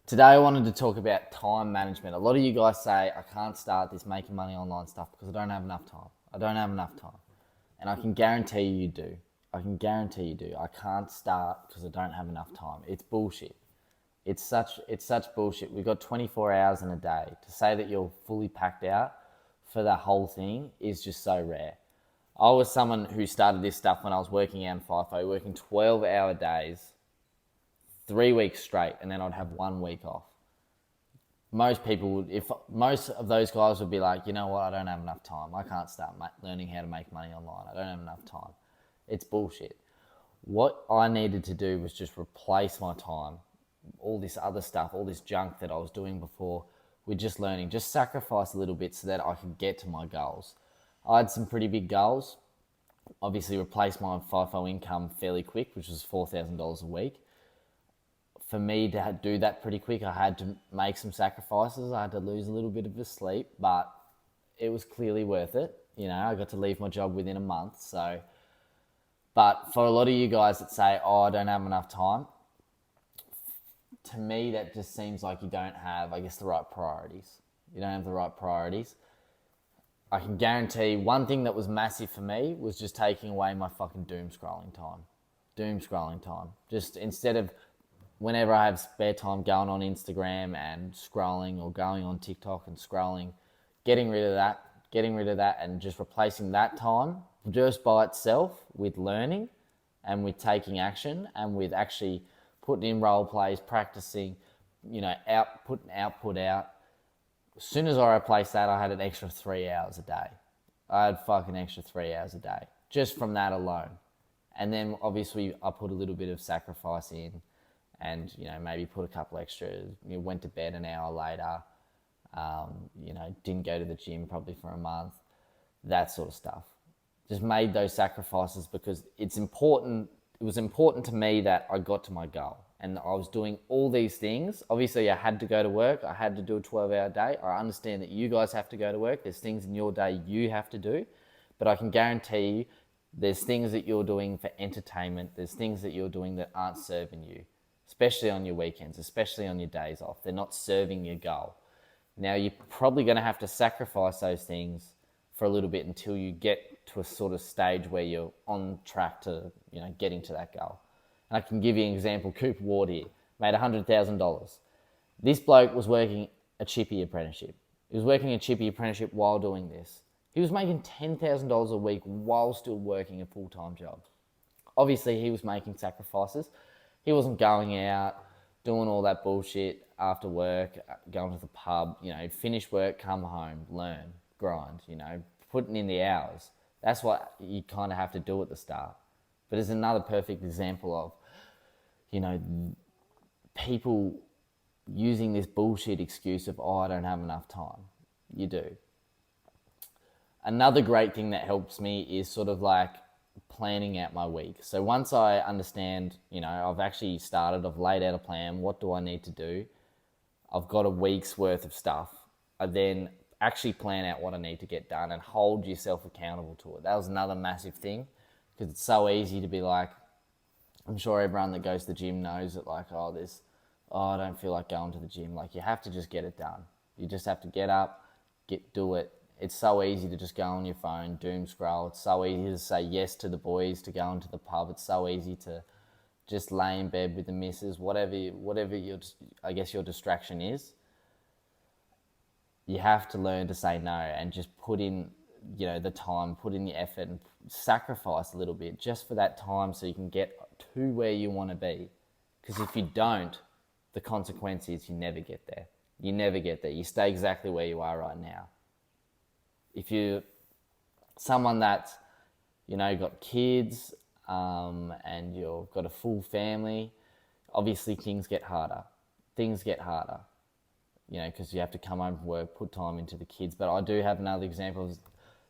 Today I wanted to talk about time management. A lot of you guys say I can't start this making money online stuff because I don't have enough time. I don't have enough time. And I can guarantee you do. I can guarantee you do. I can't start because I don't have enough time. It's bullshit. It's such bullshit. We've got 24 hours in a day. To say that you're fully packed out for the whole thing is just so rare. I was someone who started this stuff when I was working out in FIFO, working 12-hour days, 3 weeks straight, and then I'd have 1 week off. Most people would, if most of those guys would be like, you know what, I don't have enough time. I can't start learning how to make money online. I don't have enough time. It's bullshit. What I needed to do was just replace my time, all this other stuff, all this junk that I was doing before, with just learning, just sacrifice a little bit so that I could get to my goals. I had some pretty big goals. Obviously, replace my FIFO income fairly quick, which was $4,000 a week. For me to do that pretty quick, I had to make some sacrifices. I had to lose a little bit of the sleep, but it was clearly worth it. You know, I got to leave my job within a month. So, but for a lot of you guys that say, "Oh, I don't have enough time," to me that just seems like you don't have, I guess, the right priorities. You don't have the right priorities. I can guarantee one thing that was massive for me was just taking away my fucking doom scrolling time. Doom scrolling time. Just instead of whenever I have spare time going on Instagram and scrolling, or going on TikTok and scrolling, getting rid of that and just replacing that time just by itself with learning and with taking action and with actually putting in role plays, practicing, putting output out. As soon as I replaced that, I had an extra 3 hours a day. I had fucking extra 3 hours a day just from that alone. And then obviously I put a little bit of sacrifice in, and maybe put a couple extra. Went to bed an hour later. Didn't go to the gym probably for a month. That sort of stuff. Just made those sacrifices because it's important. It was important to me that I got to my goal, and I was doing all these things. Obviously, I had to go to work. I had to do a 12-hour day. I understand that you guys have to go to work. There's things in your day you have to do, but I can guarantee you, there's things that you're doing for entertainment. There's things that you're doing that aren't serving you, especially on your weekends, especially on your days off. They're not serving your goal. Now, you're probably going to have to sacrifice those things for a little bit until you get to a sort of stage where you're on track to, getting to that goal. And I can give you an example. Cooper Ward here made $100,000. This bloke was working a chippy apprenticeship. He was working a chippy apprenticeship while doing this. He was making $10,000 a week while still working a full-time job. Obviously, he was making sacrifices. He wasn't going out, doing all that bullshit after work, going to the pub, finish work, come home, learn, grind, putting in the hours. That's what you kind of have to do at the start. But it's another perfect example of, people using this bullshit excuse of, oh, I don't have enough time. You do. Another great thing that helps me is sort of like planning out my week. So once I understand, I've actually started, I've laid out a plan, what do I need to do? I've got a week's worth of stuff. I then actually plan out what I need to get done and hold yourself accountable to it. That was another massive thing, because it's so easy to be like, I'm sure everyone that goes to the gym knows that, like, oh, I don't feel like going to the gym. Like, you have to just get it done. You just have to get up, do it. It's so easy to just go on your phone, doom scroll. It's so easy to say yes to the boys, to go into the pub. It's so easy to just lay in bed with the missus, whatever your, I guess, your distraction is. You have to learn to say no and just put in, the time, put in the effort and sacrifice a little bit just for that time so you can get to where you want to be. Because if you don't, the consequence is you never get there. You never get there. You stay exactly where you are right now. If you're someone that's, got kids, and you've got a full family, obviously things get harder. Because you have to come home from work, put time into the kids. But I do have another example of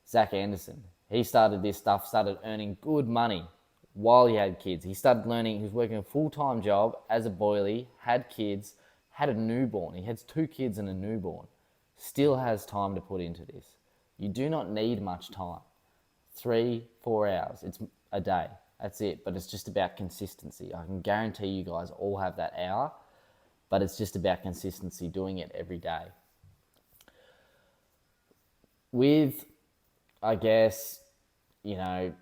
Zach Anderson. He started this stuff, started earning good money while he had kids. He started learning, he was working a full-time job as a boilie, had kids, had a newborn. He has 2 kids and a newborn. Still has time to put into this. You do not need much time. 3-4 hours. It's a day. That's it. But it's just about consistency. I can guarantee you guys all have that hour. but it's just about consistency, doing it every day. With, I guess, you know,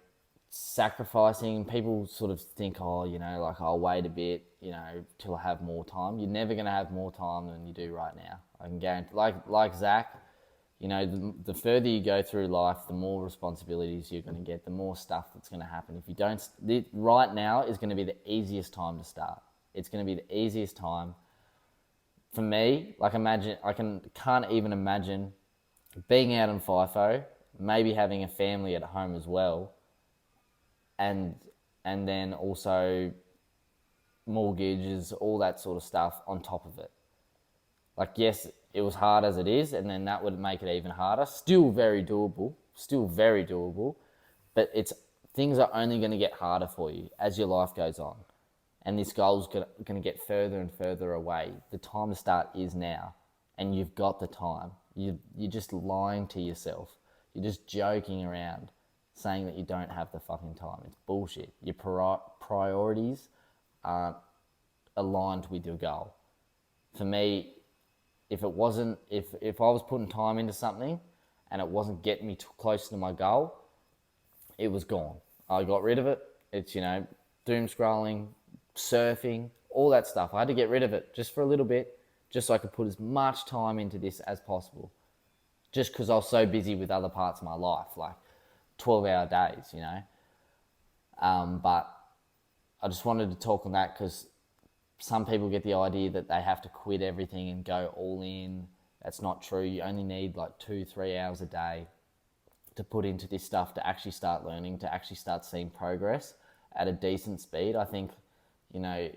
sacrificing, people sort of think, oh, you know, like I'll wait a bit, you know, till I have more time. You're never going to have more time than you do right now. I can guarantee, like Zach, you know, the further you go through life, the more responsibilities you're going to get, the more stuff that's going to happen. If you don't, right now is going to be the easiest time to start. It's going to be the easiest time. For me, like imagine, can't even imagine being out in FIFO, maybe having a family at home as well, and then also mortgages, all that sort of stuff on top of it. Like, yes, it was hard as it is, and then that would make it even harder. Still very doable, but things are only going to get harder for you as your life goes on, and this goal's going to get further and further away. The time to start is now, and you've got the time. You're just lying to yourself. You're just joking around, saying that you don't have the fucking time. It's bullshit. Your priorities aren't aligned with your goal. For me, if I was putting time into something and it wasn't getting me closer to my goal, it was gone. I got rid of it. It's, you know, doom scrolling, surfing, all that stuff. I had to get rid of it just for a little bit, just so I could put as much time into this as possible. Just because I was so busy with other parts of my life, like 12-hour days, you know. But I just wanted to talk on that because some people get the idea that they have to quit everything and go all in. That's not true. You only need like 2-3 hours a day to put into this stuff to actually start learning, to actually start seeing progress at a decent speed. I think, you know,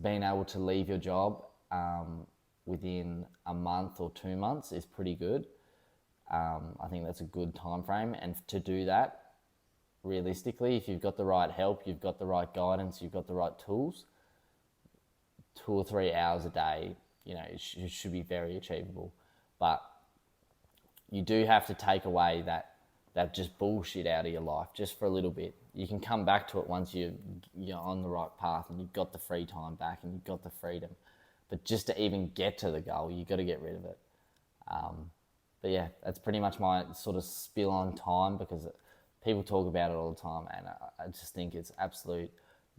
being able to leave your job within a month or 2 months is pretty good. I think that's a good time frame, and to do that realistically, if you've got the right help, you've got the right guidance, you've got the right tools, 2 or 3 hours a day, you know, it should be very achievable. But you do have to take away that just bullshit out of your life just for a little bit. You can come back to it once you're on the right path and you've got the free time back and you've got the freedom. But just to even get to the goal, you've got to get rid of it. But yeah, that's pretty much my sort of spill on time, because people talk about it all the time, and I just think it's absolute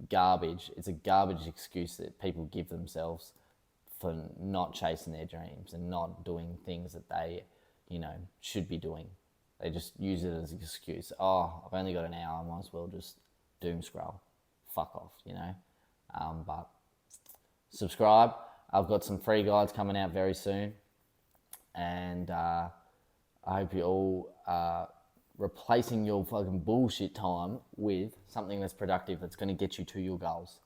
garbage. It's a garbage excuse that people give themselves for not chasing their dreams and not doing things that they, you know, should be doing. They just use it as an excuse. Oh, I've only got an hour, I might as well just doom scroll. Fuck off, you know. But subscribe. I've got some free guides coming out very soon, and I hope you all replacing your fucking bullshit time with something that's productive, that's going to get you to your goals.